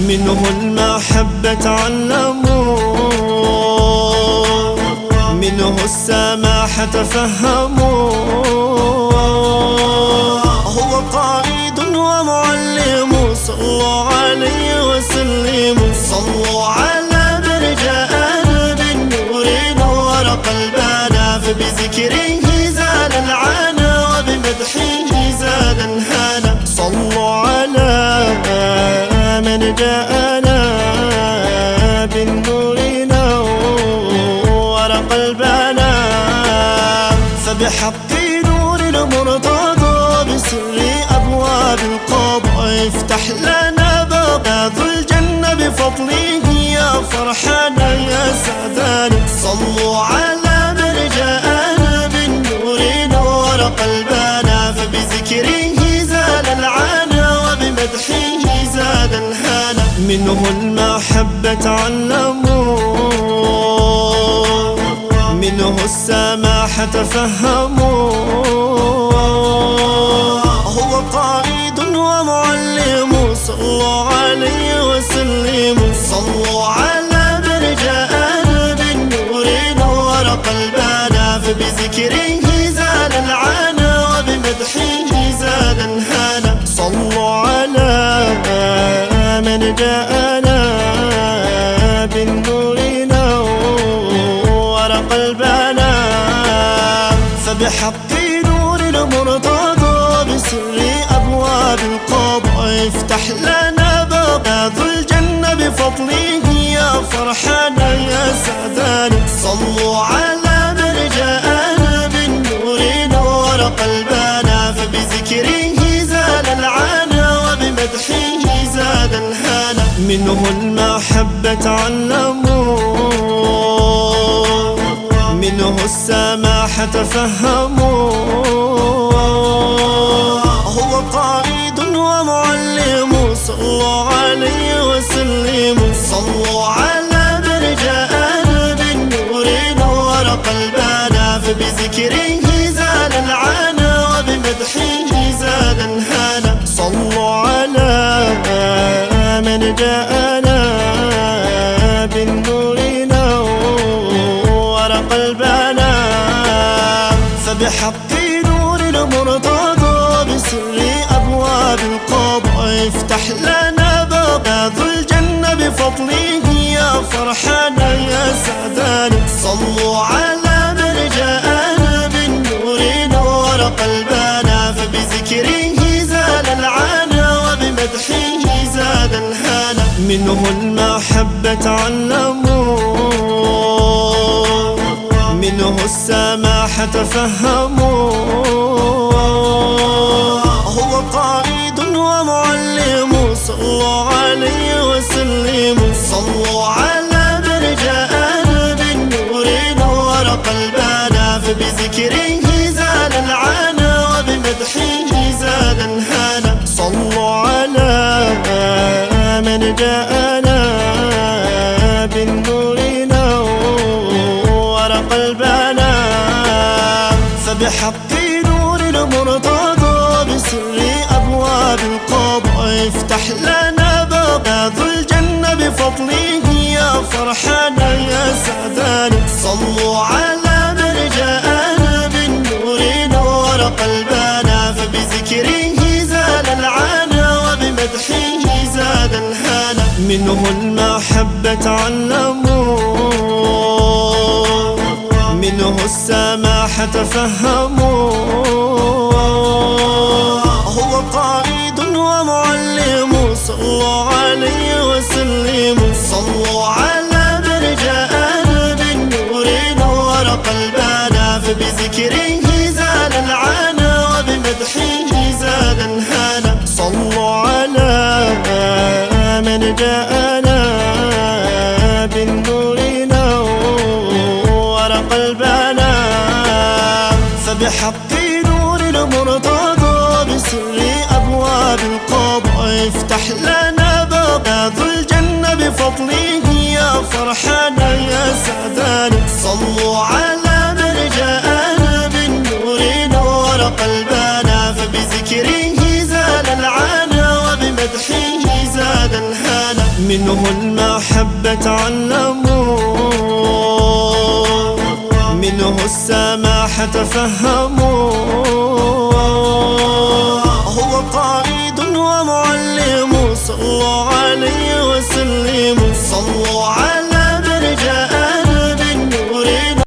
منه المحبة تعلموا، منه السماحة تفهموا. هو قائد ومعلم، صلوا عليه وسلموا. صلوا على برجاءنا بالنور نور قلبنا، فبذكره زال العنا وبمدحه زاد الهنا. صلوا على من جاءنا بالنور نور قلبنا، فبحق نور المرتضى بسر أبواب القضاء افتح لنا باب ذو الجنة بفضله يا فرحنا يا سعدنا. صلوا على مرجاءنا بالنور نور قلبنا، فبذكره زال العنا وبمدحه زاد الهنا. منه المحبة تعلموا، منه السماحة تفهموا. هو قائد ومعلم، صلوا عليه وسلموا. صلوا على برجاءنا بالنور نور قلبنا، فبذكره زال العنا وبمدحه زاد الهنا. صلوا على من جاءنا بالنور نور قلبنا، فبحق نور المرتضى بسر أبواب القضاء افتح لنا باب ذو الجنة بفضله يا فرحنا يا سعدنا. صلوا على مرجاءنا بالنور نور قلبنا، فبذكره زال العنا وبمدحه زاد الهنا. منه المحبة تعلموا، منه السماحة تفهموا. هو قائد ومعلم، صلوا عليه وسلموا. صلوا على برجاءنا بالنور نور قلبنا، فبذكره زال العنا وبمدحه زاد الهنا. صلوا على من جاءنا بالنور نور قلبنا، فبحق نور المرتضى بسر أبواب القضاء افتح لنا باب ذو الجنة بفضله يا فرحنا يا سعدنا. صلوا على مرجاءنا بالنور نور قلبنا، فبذكره زال العنا وبمدحه زاد الهنا. منه المحبة تعلموا، منه السماحة تفهموا. هو قائد ومعلم، صلوا عليه وسلموا. صلوا على برجاءنا بالنور نور قلبنا، فبذكره زال العنا وبمدحه زاد الهنا. صلوا على من جاءنا بالنور نور قلبنا، فبحق نور المرتضى بسر أبواب القضاء افتح لنا باب ذو الجنة بفضله يا فرحنا يا سعدنا. صلوا على مرجاءنا بالنور نور قلبنا، فبذكره زال العنا وبمدحه زاد الهنا. منه المحبة تعلموا، منه السماحة تفهموا. هو قائد ومعلم، صلوا عليه وسلموا. صلوا على برجاءنا بالنور نور قلبنا، فبذكره زال العنا وبمدحه زاد الهنا. صلوا على من جاءنا بالنور نور قلبنا، فبحق نور المرتضى بسر أبواب القضاء افتح لنا باب ذو الجنة بفضله يا فرحنا يا سعدنا. صلوا على مرجاءنا بالنور نور قلبنا، فبذكره زال العنا وبمدحه زاد الهنا. منه المحبة تعلموا، منه السماحة تفهموا. هو قائد ومعلم، صلوا عليه وسلموا، صلوا عليه